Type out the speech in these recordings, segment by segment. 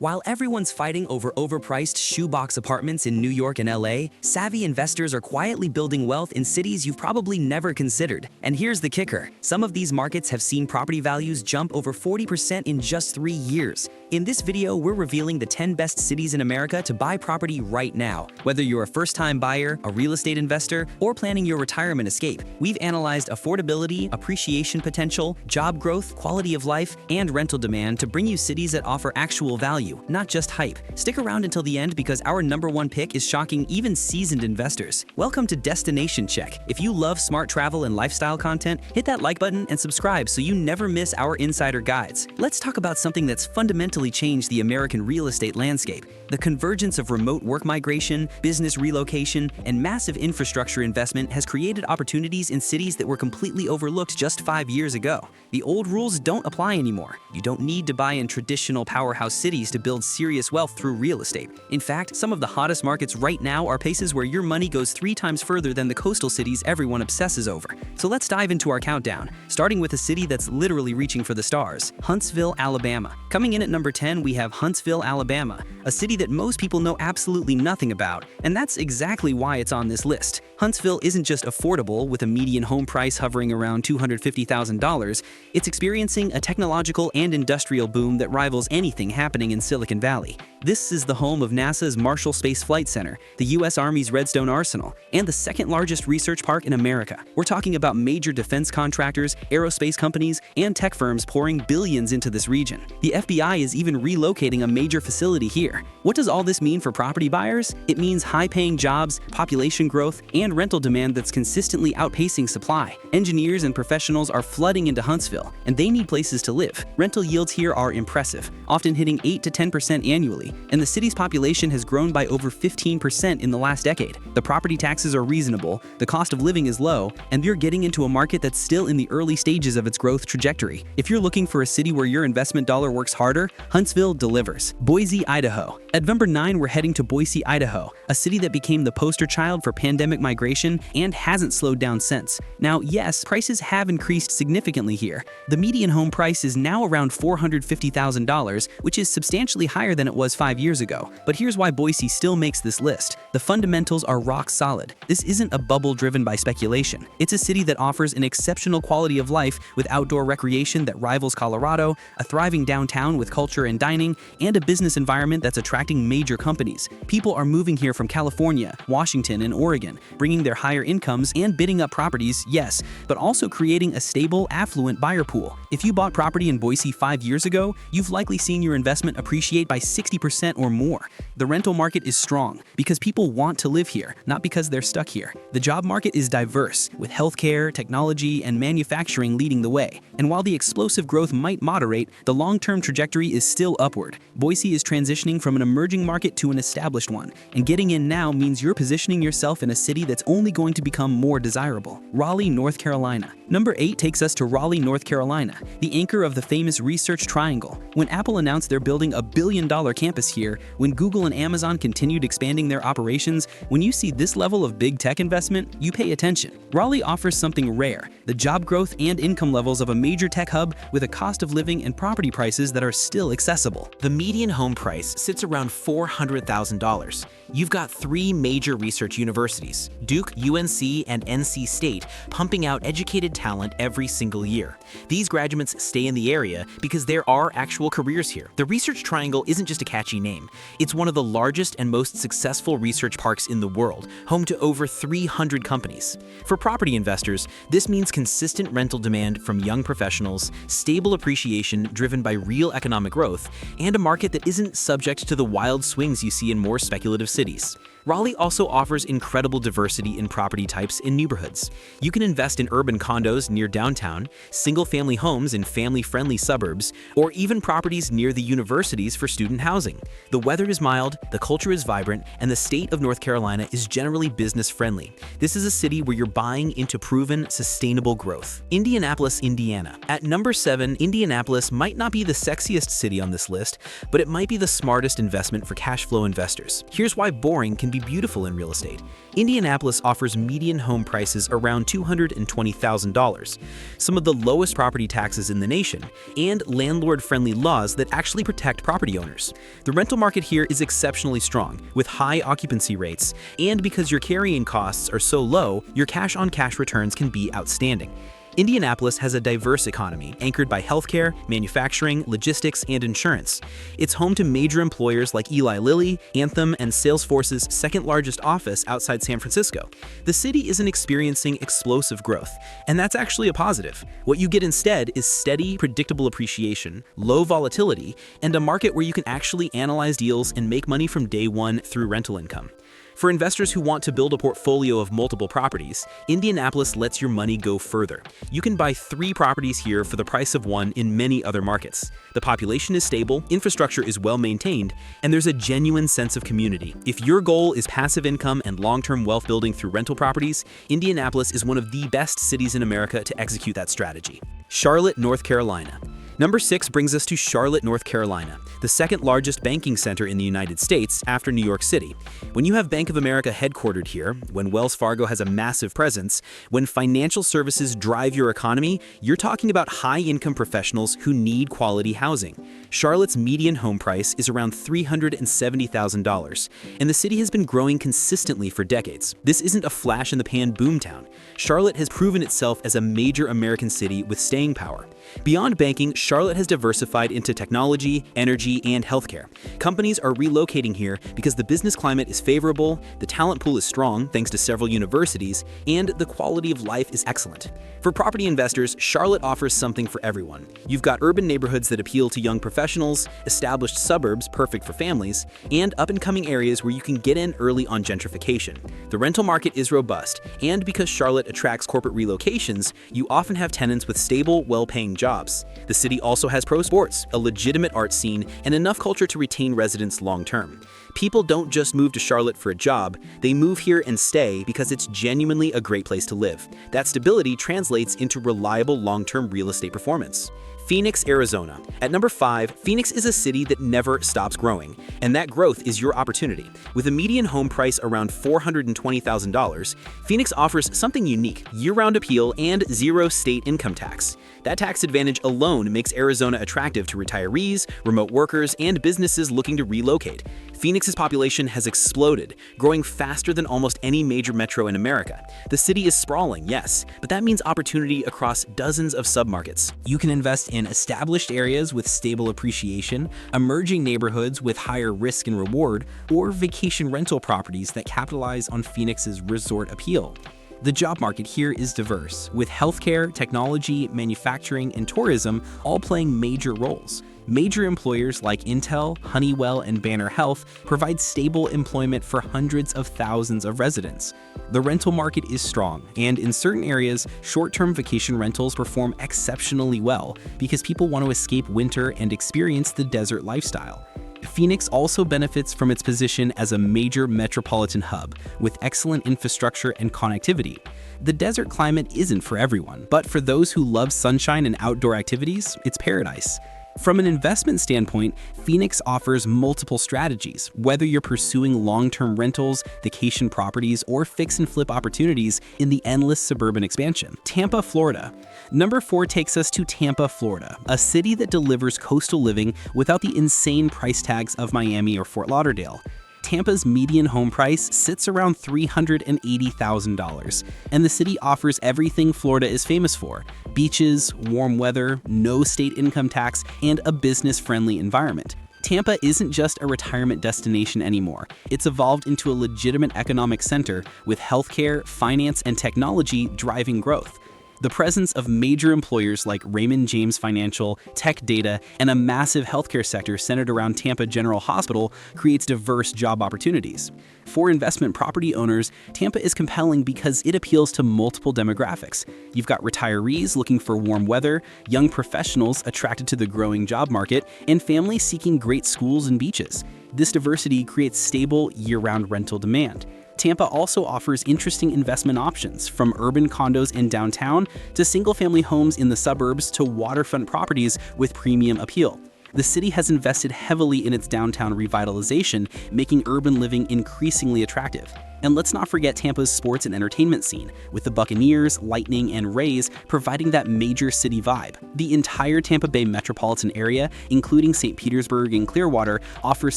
While everyone's fighting over overpriced shoebox apartments in New York and LA, savvy investors are quietly building wealth in cities you've probably never considered. And here's the kicker. Some of these markets have seen property values jump over 40% in just 3 years. In this video, we're revealing the 10 best cities in America to buy property right now. Whether you're a first-time buyer, a real estate investor, or planning your retirement escape, we've analyzed affordability, appreciation potential, job growth, quality of life, and rental demand to bring you cities that offer actual value, not just hype. Stick around until the end because our #1 pick is shocking even seasoned investors. Welcome to Destination Check. If you love smart travel and lifestyle content, hit that like button and subscribe so you never miss our insider guides. Let's talk about something that's fundamentally changed the American real estate landscape: the convergence of remote work migration, business relocation, and massive infrastructure investment has created opportunities in cities that were completely overlooked just 5 years ago. The old rules don't apply anymore. You don't need to buy in traditional powerhouse cities to build serious wealth through real estate. In fact, some of the hottest markets right now are places where your money goes 3 times further than the coastal cities everyone obsesses over. So let's dive into our countdown, starting with a city that's literally reaching for the stars: Huntsville, Alabama. Coming in at number 10, we have Huntsville, Alabama, a city that most people know absolutely nothing about, and that's exactly why it's on this list. Huntsville isn't just affordable, with a median home price hovering around $250,000, it's experiencing a technological and industrial boom that rivals anything happening in Silicon Valley. This is the home of NASA's Marshall Space Flight Center, the U.S. Army's Redstone Arsenal, and the second largest research park in America. We're talking about major defense contractors, aerospace companies, and tech firms pouring billions into this region. The FBI is even relocating a major facility here. What does all this mean for property buyers? It means high-paying jobs, population growth, and rental demand that's consistently outpacing supply. Engineers and professionals are flooding into Huntsville, and they need places to live. Rental yields here are impressive, often hitting 8 to 10% annually, and the city's population has grown by over 15% in the last decade. The property taxes are reasonable, the cost of living is low, and you're getting into a market that's still in the early stages of its growth trajectory. If you're looking for a city where your investment dollar works harder, Huntsville delivers. Boise, Idaho. At number 9, we're heading to Boise, Idaho, a city that became the poster child for pandemic migration and hasn't slowed down since. Now, yes, prices have increased significantly here. The median home price is now around $450,000, which is substantially higher than it was 5 years ago. But here's why Boise still makes this list. The fundamentals are rock solid. This isn't a bubble driven by speculation. It's a city that offers an exceptional quality of life with outdoor recreation that rivals Colorado, a thriving downtown with culture and dining, and a business environment that's attracting major companies. People are moving here from California, Washington, and Oregon, bringing their higher incomes and bidding up properties, yes, but also creating a stable, affluent buyer pool. If you bought property in Boise 5 years ago, you've likely seen your investment appreciate by 60% or more. The rental market is strong because people want to live here, not because they're stuck here. The job market is diverse, with healthcare, technology, and manufacturing leading the way. And while the explosive growth might moderate, the long-term trajectory is still upward. Boise is transitioning from an emerging market to an established one, and getting in now means you're positioning yourself in a city that's only going to become more desirable. Raleigh, North Carolina. Number 8 takes us to Raleigh, North Carolina, the anchor of the famous Research Triangle. When Apple announced they're building a billion-dollar campus here, when Google and Amazon continued expanding their operations, when you see this level of big tech investment, you pay attention. Raleigh offers something rare: the job growth and income levels of a major tech hub with a cost of living and property prices that are still accessible. The median home price sits around $400,000. You've got 3 major research universities, Duke, UNC, and NC State, pumping out educated talent every single year. These graduates stay in the area because there are actual careers here. The Research Triangle isn't just a catchy name. It's one of the largest and most successful research parks in the world, home to over 300 companies. For property investors, this means consistent rental demand from young professionals, stable appreciation driven by real economic growth, and a market that isn't subject to the wild swings you see in more speculative cities. Raleigh also offers incredible diversity in property types and neighborhoods. You can invest in urban condos near downtown, single-family homes in family-friendly suburbs, or even properties near the universities for student housing. The weather is mild, the culture is vibrant, and the state of North Carolina is generally business-friendly. This is a city where you're buying into proven, sustainable growth. Indianapolis, Indiana. At number 7, Indianapolis might not be the sexiest city on this list, but it might be the smartest investment for cash flow investors. Here's why boring can be be beautiful in real estate. Indianapolis offers median home prices around $220,000, some of the lowest property taxes in the nation, and landlord-friendly laws that actually protect property owners. The rental market here is exceptionally strong, with high occupancy rates, and because your carrying costs are so low, your cash-on-cash returns can be outstanding. Indianapolis has a diverse economy anchored by healthcare, manufacturing, logistics, and insurance. It's home to major employers like Eli Lilly, Anthem, and Salesforce's second-largest office outside San Francisco. The city isn't experiencing explosive growth, and that's actually a positive. What you get instead is steady, predictable appreciation, low volatility, and a market where you can actually analyze deals and make money from day one through rental income. For investors who want to build a portfolio of multiple properties, Indianapolis lets your money go further. You can buy 3 properties here for the price of 1 in many other markets. The population is stable, infrastructure is well maintained, and there's a genuine sense of community. If your goal is passive income and long-term wealth building through rental properties, Indianapolis is one of the best cities in America to execute that strategy. Charlotte, North Carolina. Number 6 brings us to Charlotte, North Carolina, the second largest banking center in the United States after New York City. When you have Bank of America headquartered here, when Wells Fargo has a massive presence, when financial services drive your economy, you're talking about high-income professionals who need quality housing. Charlotte's median home price is around $370,000, and the city has been growing consistently for decades. This isn't a flash-in-the-pan boomtown. Charlotte has proven itself as a major American city with staying power. Beyond banking, Charlotte has diversified into technology, energy, and healthcare. Companies are relocating here because the business climate is favorable, the talent pool is strong thanks to several universities, and the quality of life is excellent. For property investors, Charlotte offers something for everyone. You've got urban neighborhoods that appeal to young professionals, established suburbs perfect for families, and up-and-coming areas where you can get in early on gentrification. The rental market is robust, and because Charlotte attracts corporate relocations, you often have tenants with stable, well-paying jobs. The city also has pro sports, a legitimate art scene, and enough culture to retain residents long-term. People don't just move to Charlotte for a job, they move here and stay because it's genuinely a great place to live. That stability translates into reliable long-term real estate performance. Phoenix, Arizona. At number 5, Phoenix is a city that never stops growing, and that growth is your opportunity. With a median home price around $420,000, Phoenix offers something unique: year-round appeal and 0 state income tax. That tax advantage alone makes Arizona attractive to retirees, remote workers, and businesses looking to relocate. Phoenix's population has exploded, growing faster than almost any major metro in America. The city is sprawling, yes, but that means opportunity across dozens of submarkets. You can invest in established areas with stable appreciation, emerging neighborhoods with higher risk and reward, or vacation rental properties that capitalize on Phoenix's resort appeal. The job market here is diverse, with healthcare, technology, manufacturing, and tourism all playing major roles. Major employers like Intel, Honeywell, and Banner Health provide stable employment for hundreds of thousands of residents. The rental market is strong, and in certain areas, short-term vacation rentals perform exceptionally well because people want to escape winter and experience the desert lifestyle. Phoenix also benefits from its position as a major metropolitan hub with excellent infrastructure and connectivity. The desert climate isn't for everyone, but for those who love sunshine and outdoor activities, it's paradise. From an investment standpoint, Phoenix offers multiple strategies. Whether you're pursuing long-term rentals, vacation properties, or fix and flip opportunities in the endless suburban expansion. Tampa, Florida. Number 4 takes us to Tampa, Florida, a city that delivers coastal living without the insane price tags of Miami or Fort Lauderdale. Tampa's median home price sits around $380,000, and the city offers everything Florida is famous for: beaches, warm weather, no state income tax, and a business-friendly environment. Tampa isn't just a retirement destination anymore. It's evolved into a legitimate economic center with healthcare, finance, and technology driving growth. The presence of major employers like Raymond James Financial, Tech Data, and a massive healthcare sector centered around Tampa General Hospital creates diverse job opportunities. For investment property owners, Tampa is compelling because it appeals to multiple demographics. You've got retirees looking for warm weather, young professionals attracted to the growing job market, and families seeking great schools and beaches. This diversity creates stable, year-round rental demand. Tampa also offers interesting investment options, from urban condos in downtown to single-family homes in the suburbs to waterfront properties with premium appeal. The city has invested heavily in its downtown revitalization, making urban living increasingly attractive. And let's not forget Tampa's sports and entertainment scene, with the Buccaneers, Lightning, and Rays providing that major city vibe. The entire Tampa Bay metropolitan area, including St. Petersburg and Clearwater, offers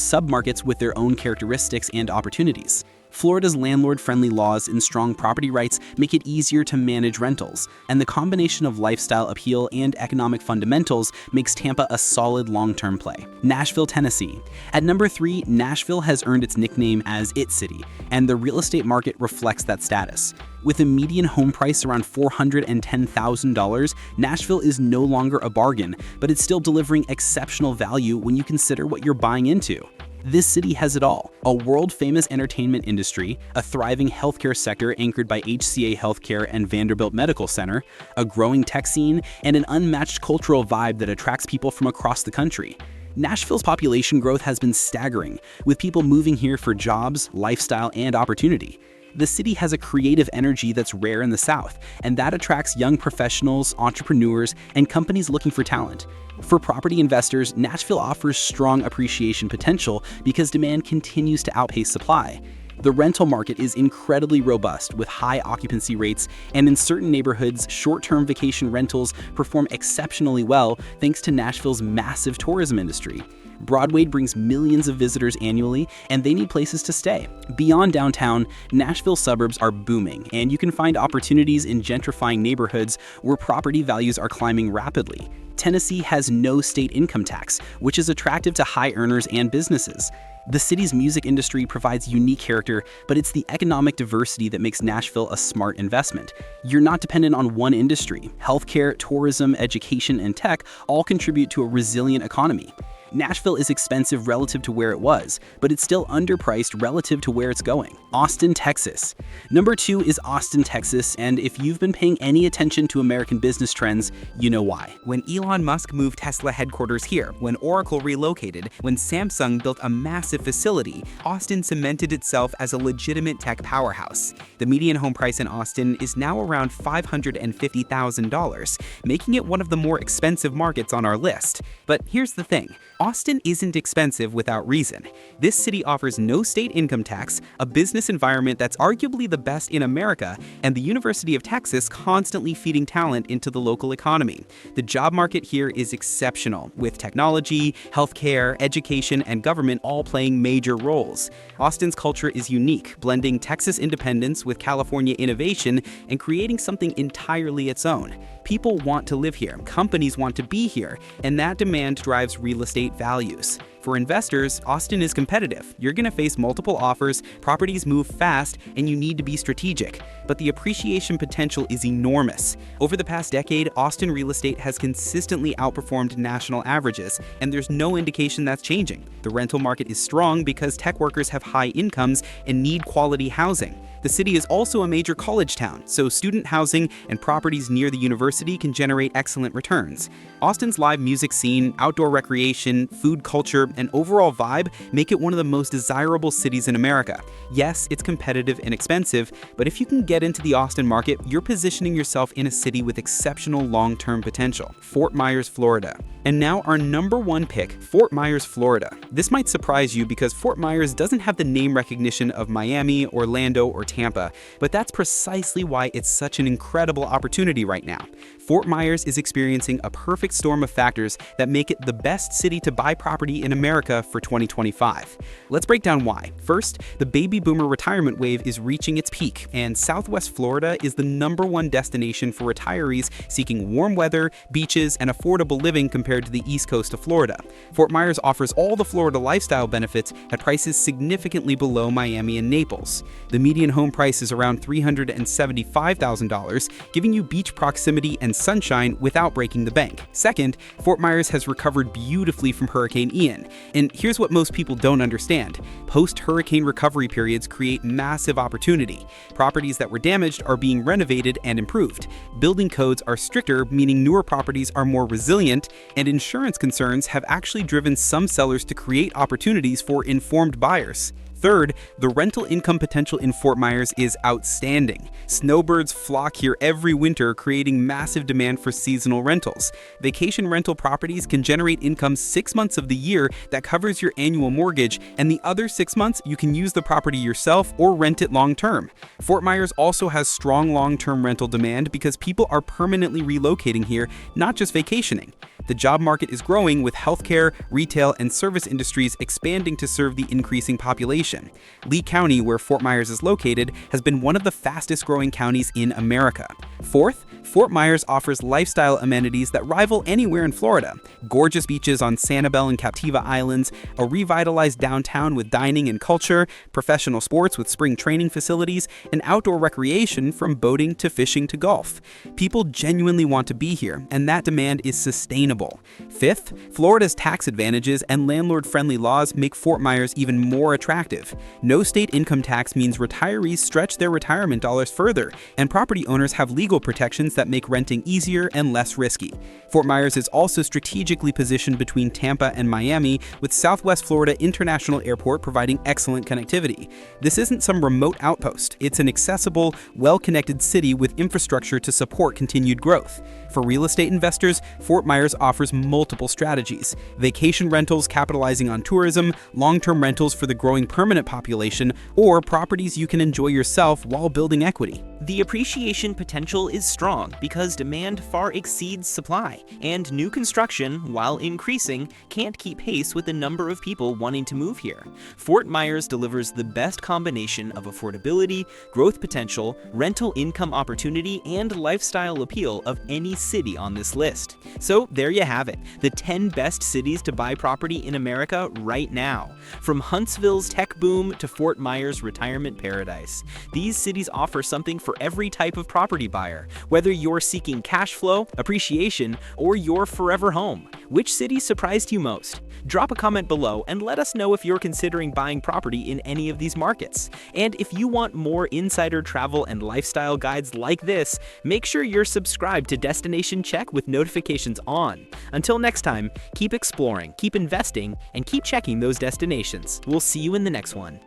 submarkets with their own characteristics and opportunities. Florida's landlord-friendly laws and strong property rights make it easier to manage rentals, and the combination of lifestyle appeal and economic fundamentals makes Tampa a solid long-term play. Nashville, Tennessee. At number 3, Nashville has earned its nickname as It City, and the real estate market reflects that status. With a median home price around $410,000, Nashville is no longer a bargain, but it's still delivering exceptional value when you consider what you're buying into. This city has it all: a world-famous entertainment industry, a thriving healthcare sector anchored by HCA Healthcare and Vanderbilt Medical Center, a growing tech scene, and an unmatched cultural vibe that attracts people from across the country. Nashville's population growth has been staggering, with people moving here for jobs, lifestyle, and opportunity. The city has a creative energy that's rare in the South, and that attracts young professionals, entrepreneurs, and companies looking for talent. For property investors, Nashville offers strong appreciation potential because demand continues to outpace supply. The rental market is incredibly robust with high occupancy rates, and in certain neighborhoods, short-term vacation rentals perform exceptionally well thanks to Nashville's massive tourism industry. Broadway brings millions of visitors annually, and they need places to stay. Beyond downtown, Nashville suburbs are booming, and you can find opportunities in gentrifying neighborhoods where property values are climbing rapidly. Tennessee has no state income tax, which is attractive to high earners and businesses. The city's music industry provides unique character, but it's the economic diversity that makes Nashville a smart investment. You're not dependent on one industry. Healthcare, tourism, education, and tech all contribute to a resilient economy. Nashville is expensive relative to where it was, but it's still underpriced relative to where it's going. Austin, Texas. Number 2 is Austin, Texas, and if you've been paying any attention to American business trends, you know why. When Elon Musk moved Tesla headquarters here, when Oracle relocated, when Samsung built a massive facility, Austin cemented itself as a legitimate tech powerhouse. The median home price in Austin is now around $550,000, making it one of the more expensive markets on our list. But here's the thing. Austin isn't expensive without reason. This city offers no state income tax, a business environment that's arguably the best in America, and the University of Texas constantly feeding talent into the local economy. The job market here is exceptional, with technology, healthcare, education, and government all playing major roles. Austin's culture is unique, blending Texas independence with California innovation and creating something entirely its own. People want to live here, companies want to be here, and that demand drives real estate values. For investors, Austin is competitive. You're going to face multiple offers, properties move fast, and you need to be strategic. But the appreciation potential is enormous. Over the past decade, Austin real estate has consistently outperformed national averages, and there's no indication that's changing. The rental market is strong because tech workers have high incomes and need quality housing. The city is also a major college town, so student housing and properties near the university can generate excellent returns. Austin's live music scene, outdoor recreation, food culture, and overall vibe make it one of the most desirable cities in America. Yes, it's competitive and expensive, but if you can get into the Austin market, you're positioning yourself in a city with exceptional long-term potential. Fort Myers, Florida. And now our number 1 pick, Fort Myers, Florida. This might surprise you because Fort Myers doesn't have the name recognition of Miami, Orlando, or Tampa, but that's precisely why it's such an incredible opportunity right now. Fort Myers is experiencing a perfect storm of factors that make it the best city to buy property in America for 2025. Let's break down why. First, the baby boomer retirement wave is reaching its peak, and Southwest Florida is the number 1 destination for retirees seeking warm weather, beaches, and affordable living compared to the east coast of Florida. Fort Myers offers all the Florida lifestyle benefits at prices significantly below Miami and Naples. The median home price is around $375,000, giving you beach proximity and sunshine without breaking the bank. Second, Fort Myers has recovered beautifully from Hurricane Ian. And here's what most people don't understand. Post-hurricane recovery periods create massive opportunity. Properties that were damaged are being renovated and improved. Building codes are stricter, meaning newer properties are more resilient, and insurance concerns have actually driven some sellers to create opportunities for informed buyers. Third, the rental income potential in Fort Myers is outstanding. Snowbirds flock here every winter, creating massive demand for seasonal rentals. Vacation rental properties can generate income 6 months of the year that covers your annual mortgage, and the other 6 months you can use the property yourself or rent it long term. Fort Myers also has strong long-term rental demand because people are permanently relocating here, not just vacationing. The job market is growing, with healthcare, retail, and service industries expanding to serve the increasing population. Lee County, where Fort Myers is located, has been one of the fastest growing counties in America. Fourth, Fort Myers offers lifestyle amenities that rival anywhere in Florida. Gorgeous beaches on Sanibel and Captiva Islands, a revitalized downtown with dining and culture, professional sports with spring training facilities, and outdoor recreation from boating to fishing to golf. People genuinely want to be here, and that demand is sustainable. Fifth, Florida's tax advantages and landlord-friendly laws make Fort Myers even more attractive. No state income tax means retirees stretch their retirement dollars further, and property owners have legal protections that make renting easier and less risky. Fort Myers is also strategically positioned between Tampa and Miami, with Southwest Florida International Airport providing excellent connectivity. This isn't some remote outpost. It's an accessible, well-connected city with infrastructure to support continued growth. For real estate investors, Fort Myers offers multiple strategies: vacation rentals capitalizing on tourism, long-term rentals for the growing permanent population, or properties you can enjoy yourself while building equity. The appreciation potential is strong because demand far exceeds supply, and new construction, while increasing, can't keep pace with the number of people wanting to move here. Fort Myers delivers the best combination of affordability, growth potential, rental income opportunity, and lifestyle appeal of any city on this list. So there you have it, the 10 best cities to buy property in America right now. From Huntsville's tech boom to Fort Myers' retirement paradise, these cities offer something for every type of property buyer, whether you're seeking cash flow, appreciation, or your forever home. Which city surprised you most? Drop a comment below and let us know if you're considering buying property in any of these markets. And if you want more insider travel and lifestyle guides like this, make sure you're subscribed to Destination Check with notifications on. Until next time, keep exploring, keep investing, and keep checking those destinations. We'll see you in the next one.